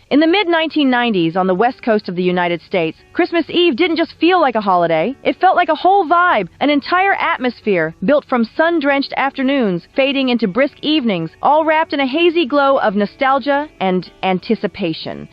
In the mid-1990s on the west coast of the United States, Christmas Eve didn't just feel like a holiday. It felt like a whole vibe, an entire atmosphere built from sun-drenched afternoons fading into brisk evenings, all wrapped in a hazy glow of nostalgia and anticipation.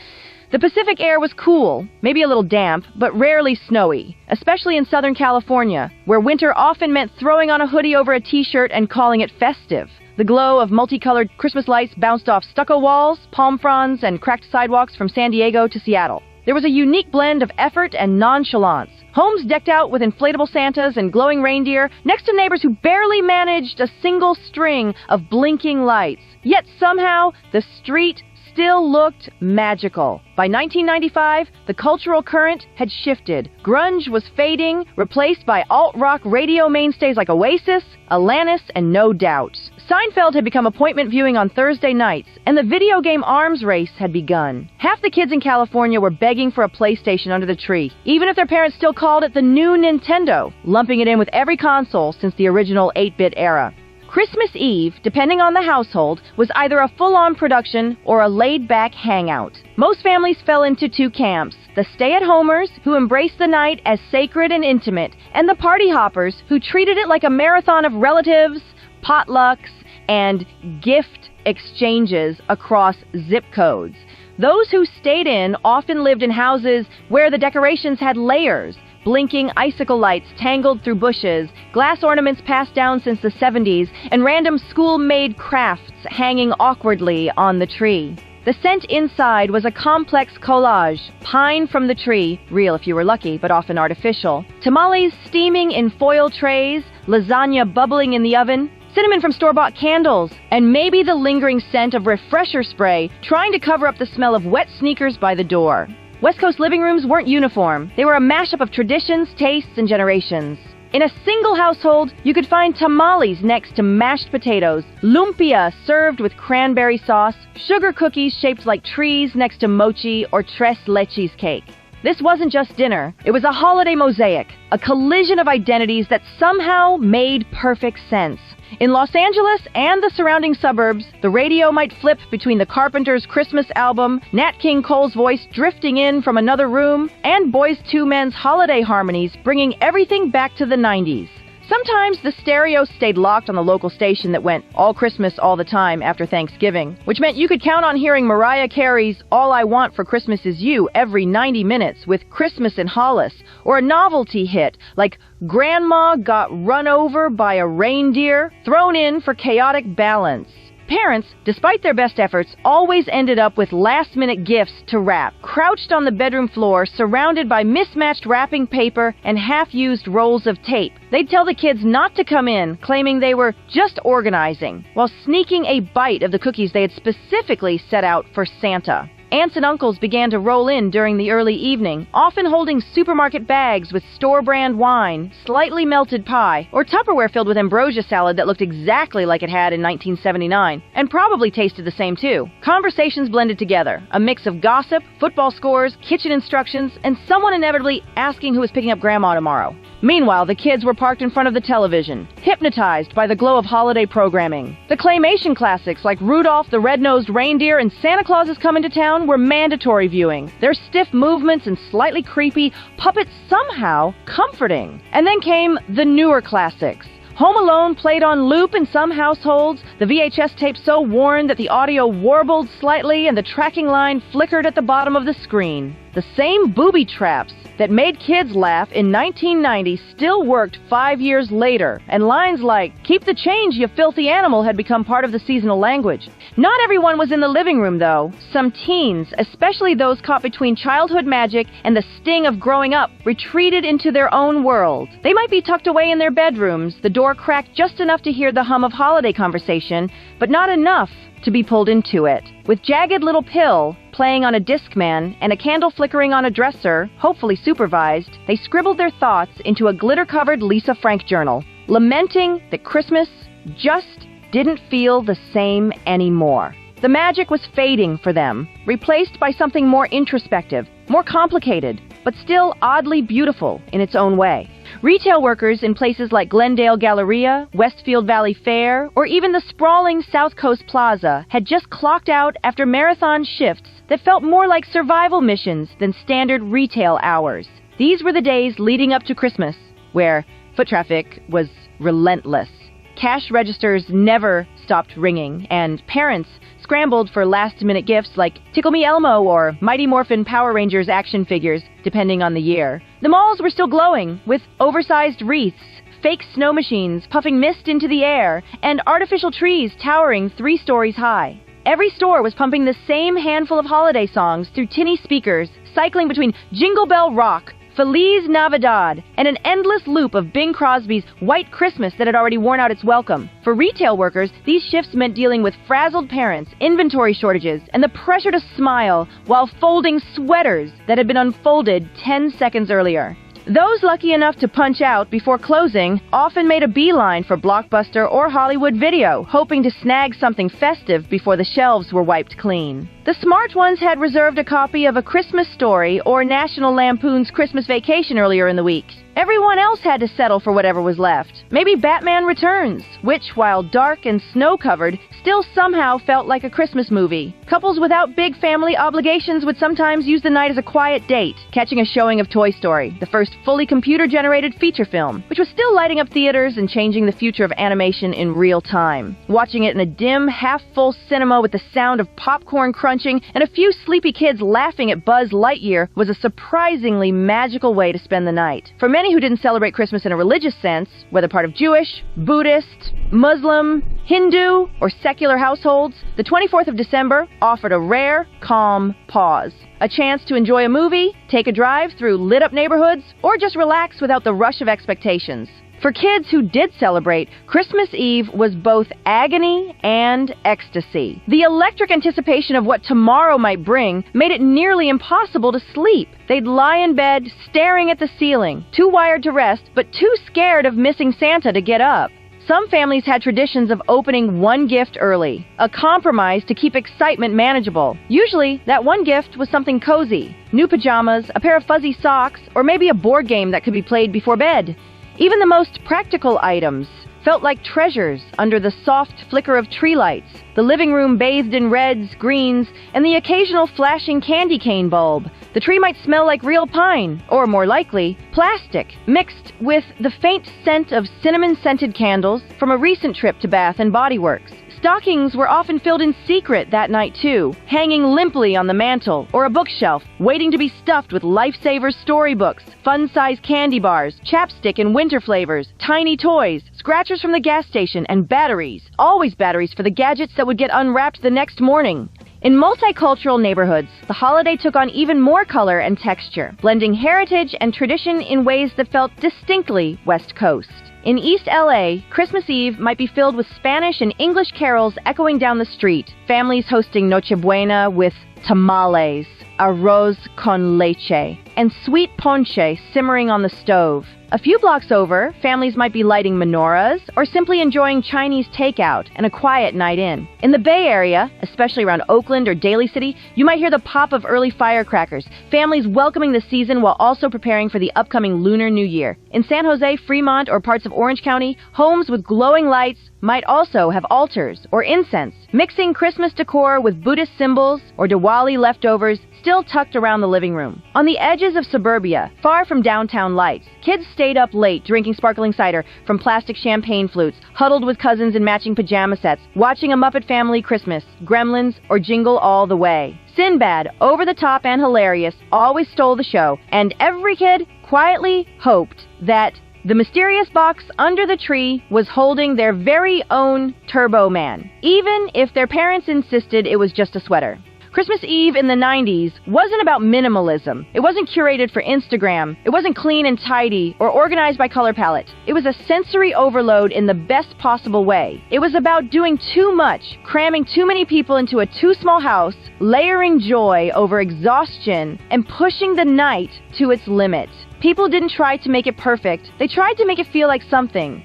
The Pacific air was cool, maybe a little damp, but rarely snowy, especially in Southern California, where winter often meant throwing on a hoodie over a t-shirt and calling it festive. The glow of multicolored Christmas lights bounced off stucco walls, palm fronds, and cracked sidewalks from San Diego to Seattle. There was a unique blend of effort and nonchalance. Homes decked out with inflatable Santas and glowing reindeer, next to neighbors who barely managed a single string of blinking lights. Yet somehow, the street still looked magical. By 1995, the cultural current had shifted. Grunge was fading, replaced by alt-rock radio mainstays like Oasis, Alanis, and No Doubt. Seinfeld had become appointment viewing on Thursday nights, and the video game arms race had begun. Half the kids in California were begging for a PlayStation under the tree, even if their parents still called it the new Nintendo, lumping it in with every console since the original 8-bit era. Christmas Eve, depending on the household, was either a full-on production or a laid-back hangout. Most families fell into two camps: the stay-at-homers, who embraced the night as sacred and intimate, and the party hoppers, who treated it like a marathon of relatives, potlucks, and gift exchanges across zip codes. Those who stayed in often lived in houses where the decorations had layers: blinking icicle lights tangled through bushes, glass ornaments passed down since the 70s, and random school-made crafts hanging awkwardly on the tree. The scent inside was a complex collage: pine from the tree, real if you were lucky, but often artificial, tamales steaming in foil trays, lasagna bubbling in the oven, cinnamon from store-bought candles, and maybe the lingering scent of refresher spray trying to cover up the smell of wet sneakers by the door. West Coast living rooms weren't uniform. They were a mashup of traditions, tastes, and generations. In a single household, you could find tamales next to mashed potatoes, lumpia served with cranberry sauce, sugar cookies shaped like trees next to mochi or tres leches cake. This wasn't just dinner. It was a holiday mosaic, a collision of identities that somehow made perfect sense. In Los Angeles and the surrounding suburbs, the radio might flip between the Carpenters' Christmas album, Nat King Cole's voice drifting in from another room, and Boyz II Men's holiday harmonies bringing everything back to the 90s. Sometimes the stereo stayed locked on the local station that went all Christmas all the time after Thanksgiving, which meant you could count on hearing Mariah Carey's All I Want for Christmas Is You every 90 minutes with Christmas in Hollis, or a novelty hit like Grandma Got Run Over by a Reindeer, thrown in for chaotic balance. Parents, despite their best efforts, always ended up with last-minute gifts to wrap, crouched on the bedroom floor, surrounded by mismatched wrapping paper and half-used rolls of tape. They'd tell the kids not to come in, claiming they were just organizing, while sneaking a bite of the cookies they had specifically set out for Santa. Aunts and uncles began to roll in during the early evening, often holding supermarket bags with store-brand wine, slightly melted pie, or Tupperware filled with ambrosia salad that looked exactly like it had in 1979, and probably tasted the same too. Conversations blended together, a mix of gossip, football scores, kitchen instructions, and someone inevitably asking who was picking up Grandma tomorrow. Meanwhile, the kids were parked in front of the television, hypnotized by the glow of holiday programming. The claymation classics like Rudolph the Red-Nosed Reindeer and Santa Claus is Coming to Town were mandatory viewing, their stiff movements and slightly creepy puppets somehow comforting. And then came the newer classics. Home Alone played on loop in some households, the VHS tape so worn that the audio warbled slightly and the tracking line flickered at the bottom of the screen. The same booby traps that made kids laugh in 1990 still worked 5 years later, and lines like, "Keep the change, you filthy animal," had become part of the seasonal language. Not everyone was in the living room, though. Some teens, especially those caught between childhood magic and the sting of growing up, retreated into their own world. They might be tucked away in their bedrooms, the door cracked just enough to hear the hum of holiday conversation, but not enough to be pulled into it. With Jagged Little Pill playing on a Discman and a candle flickering on a dresser, hopefully supervised, they scribbled their thoughts into a glitter-covered Lisa Frank journal, lamenting that Christmas just didn't feel the same anymore. The magic was fading for them, replaced by something more introspective, more complicated, but still oddly beautiful in its own way. Retail workers in places like Glendale Galleria, Westfield Valley Fair, or even the sprawling South Coast Plaza had just clocked out after marathon shifts that felt more like survival missions than standard retail hours. These were the days leading up to Christmas, where foot traffic was relentless. Cash registers never stopped ringing, and parents scrambled for last-minute gifts like Tickle Me Elmo or Mighty Morphin Power Rangers action figures, depending on the year. The malls were still glowing, with oversized wreaths, fake snow machines puffing mist into the air, and artificial trees towering 3 stories high. Every store was pumping the same handful of holiday songs through tinny speakers, cycling between Jingle Bell Rock, Feliz Navidad, and an endless loop of Bing Crosby's White Christmas that had already worn out its welcome. For retail workers, these shifts meant dealing with frazzled parents, inventory shortages, and the pressure to smile while folding sweaters that had been unfolded 10 seconds earlier. Those lucky enough to punch out before closing often made a beeline for Blockbuster or Hollywood Video, hoping to snag something festive before the shelves were wiped clean. The smart ones had reserved a copy of A Christmas Story or National Lampoon's Christmas Vacation earlier in the week. Everyone else had to settle for whatever was left. Maybe Batman Returns, which, while dark and snow-covered, still somehow felt like a Christmas movie. Couples without big family obligations would sometimes use the night as a quiet date, catching a showing of Toy Story, the first fully computer-generated feature film, which was still lighting up theaters and changing the future of animation in real time. Watching it in a dim, half-full cinema with the sound of popcorn crunching and a few sleepy kids laughing at Buzz Lightyear was a surprisingly magical way to spend the night. For many who didn't celebrate Christmas in a religious sense, whether part of Jewish, Buddhist, Muslim, Hindu, or secular households, the 24th of December offered a rare, calm pause. A chance to enjoy a movie, take a drive through lit-up neighborhoods, or just relax without the rush of expectations. For kids who did celebrate, Christmas Eve was both agony and ecstasy. The electric anticipation of what tomorrow might bring made it nearly impossible to sleep. They'd lie in bed, staring at the ceiling, too wired to rest, but too scared of missing Santa to get up. Some families had traditions of opening one gift early, a compromise to keep excitement manageable. Usually, that one gift was something cozy, new pajamas, a pair of fuzzy socks, or maybe a board game that could be played before bed. Even the most practical items felt like treasures under the soft flicker of tree lights, the living room bathed in reds, greens, and the occasional flashing candy cane bulb. The tree might smell like real pine, or more likely, plastic, mixed with the faint scent of cinnamon-scented candles from a recent trip to Bath and Body Works. Stockings were often filled in secret that night, too, hanging limply on the mantel or a bookshelf, waiting to be stuffed with Lifesavers storybooks, fun-sized candy bars, chapstick and winter flavors, tiny toys, scratchers from the gas station, and batteries. Always batteries for the gadgets that would get unwrapped the next morning. In multicultural neighborhoods, the holiday took on even more color and texture, blending heritage and tradition in ways that felt distinctly West Coast. In East LA, Christmas Eve might be filled with Spanish and English carols echoing down the street, families hosting Nochebuena with tamales, arroz con leche, and sweet ponche simmering on the stove. A few blocks over, families might be lighting menorahs or simply enjoying Chinese takeout and a quiet night in. In the Bay Area, especially around Oakland or Daly City, you might hear the pop of early firecrackers, families welcoming the season while also preparing for the upcoming Lunar New Year. In San Jose, Fremont, or parts of Orange County, homes with glowing lights might also have altars or incense, mixing Christmas decor with Buddhist symbols or Diwali leftovers still tucked around the living room. On the edges of suburbia, far from downtown lights, kids stayed up late drinking sparkling cider from plastic champagne flutes, huddled with cousins in matching pajama sets, watching a Muppet Family Christmas, Gremlins, or Jingle All the Way. Sinbad, over the top and hilarious, always stole the show, and every kid quietly hoped that the mysterious box under the tree was holding their very own Turbo Man, even if their parents insisted it was just a sweater. Christmas Eve in the 90s wasn't about minimalism. It wasn't curated for Instagram. It wasn't clean and tidy or organized by color palette. It was a sensory overload in the best possible way. It was about doing too much, cramming too many people into a too small house, layering joy over exhaustion, and pushing the night to its limit. People didn't try to make it perfect. They tried to make it feel like something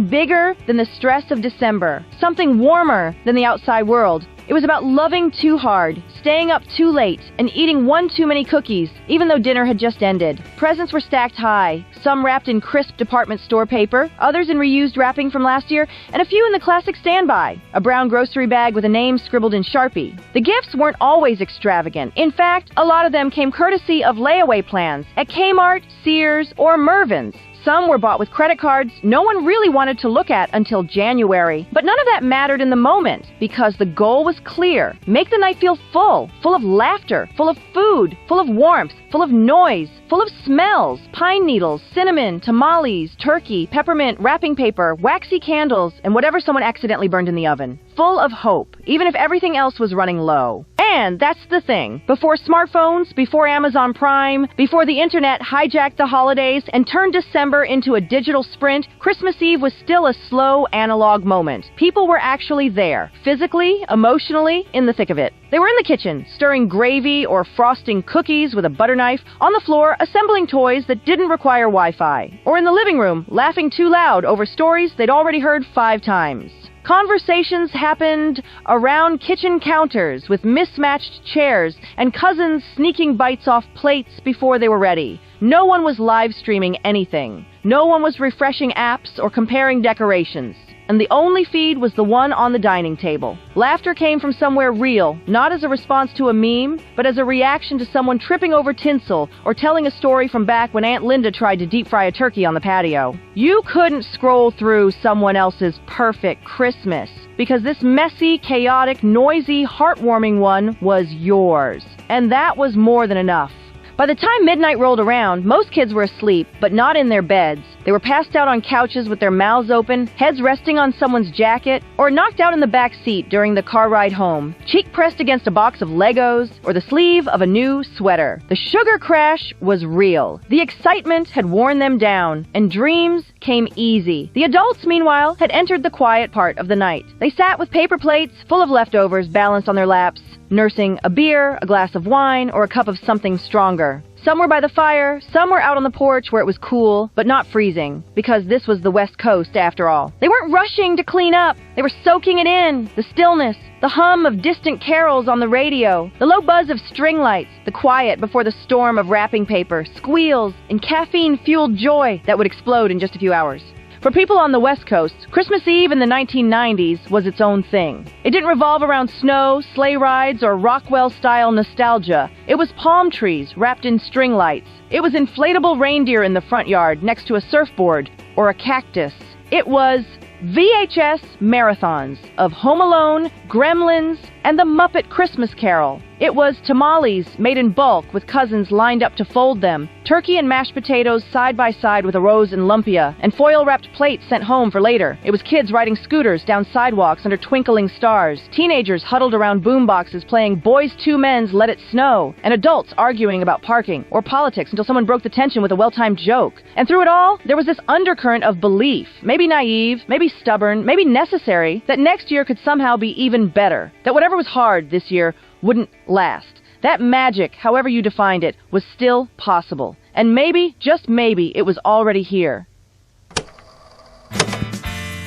bigger than the stress of December, something warmer than the outside world, It was about loving too hard, staying up too late, and eating one too many cookies, even though dinner had just ended. Presents were stacked high, some wrapped in crisp department store paper, others in reused wrapping from last year, and a few in the classic standby, a brown grocery bag with a name scribbled in Sharpie. The gifts weren't always extravagant. In fact, a lot of them came courtesy of layaway plans at Kmart, Sears, or Mervyn's. Some were bought with credit cards no one really wanted to look at until January. But none of that mattered in the moment, because the goal was clear. Make the night feel full of laughter, full of food, full of warmth, full of noise, full of smells, pine needles, cinnamon, tamales, turkey, peppermint, wrapping paper, waxy candles, and whatever someone accidentally burned in the oven. Full of hope, even if everything else was running low. And that's the thing. Before smartphones, before Amazon Prime, before the internet hijacked the holidays and turned December into a digital sprint, Christmas Eve was still a slow analog moment. People were actually there, physically, emotionally, in the thick of it. They were in the kitchen, stirring gravy or frosting cookies with a butter knife, on the floor, assembling toys that didn't require Wi-Fi, or in the living room, laughing too loud over stories they'd already heard 5 times. Conversations happened around kitchen counters with mismatched chairs and cousins sneaking bites off plates before they were ready. No one was live streaming anything. No one was refreshing apps or comparing decorations. And the only feed was the one on the dining table. Laughter came from somewhere real, not as a response to a meme, but as a reaction to someone tripping over tinsel or telling a story from back when Aunt Linda tried to deep fry a turkey on the patio. You couldn't scroll through someone else's perfect Christmas, because this messy, chaotic, noisy, heartwarming one was yours. And that was more than enough. By the time midnight rolled around, most kids were asleep, but not in their beds. They were passed out on couches with their mouths open, heads resting on someone's jacket, or knocked out in the back seat during the car ride home, cheek pressed against a box of Legos or the sleeve of a new sweater. The sugar crash was real. The excitement had worn them down, and dreams came easy. The adults, meanwhile, had entered the quiet part of the night. They sat with paper plates full of leftovers balanced on their laps, nursing a beer, a glass of wine, or a cup of something stronger. Some were by the fire, some were out on the porch where it was cool, but not freezing, because this was the West Coast after all. They weren't rushing to clean up. They were soaking it in, the stillness, the hum of distant carols on the radio, the low buzz of string lights, the quiet before the storm of wrapping paper, squeals, and caffeine-fueled joy that would explode in just a few hours. For people on the West Coast, Christmas Eve in the 1990s was its own thing. It didn't revolve around snow, sleigh rides, or Rockwell-style nostalgia. It was palm trees wrapped in string lights. It was inflatable reindeer in the front yard next to a surfboard or a cactus. It was VHS marathons of Home Alone, Gremlins, and the Muppet Christmas Carol. It was tamales made in bulk with cousins lined up to fold them, turkey and mashed potatoes side by side with a rose and lumpia, and foil-wrapped plates sent home for later. It was kids riding scooters down sidewalks under twinkling stars, teenagers huddled around boomboxes playing Boyz II Men's Let It Snow, and adults arguing about parking or politics until someone broke the tension with a well-timed joke. And through it all, there was this undercurrent of belief, maybe naive, maybe stubborn, maybe necessary, that next year could somehow be even better, that whatever was hard this year wouldn't last. That magic, however you defined it, was still possible. And maybe, just maybe, it was already here.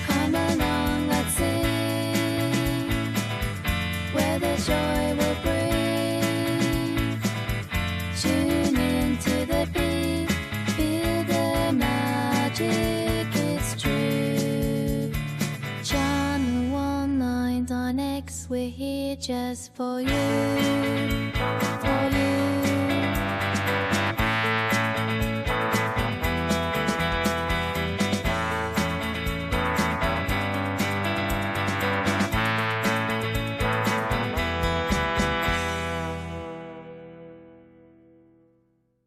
Come along, let's sing, where the joy will bring. Tune into the beat, feel the magic, it's true. Channel 199 X, we're here just for you.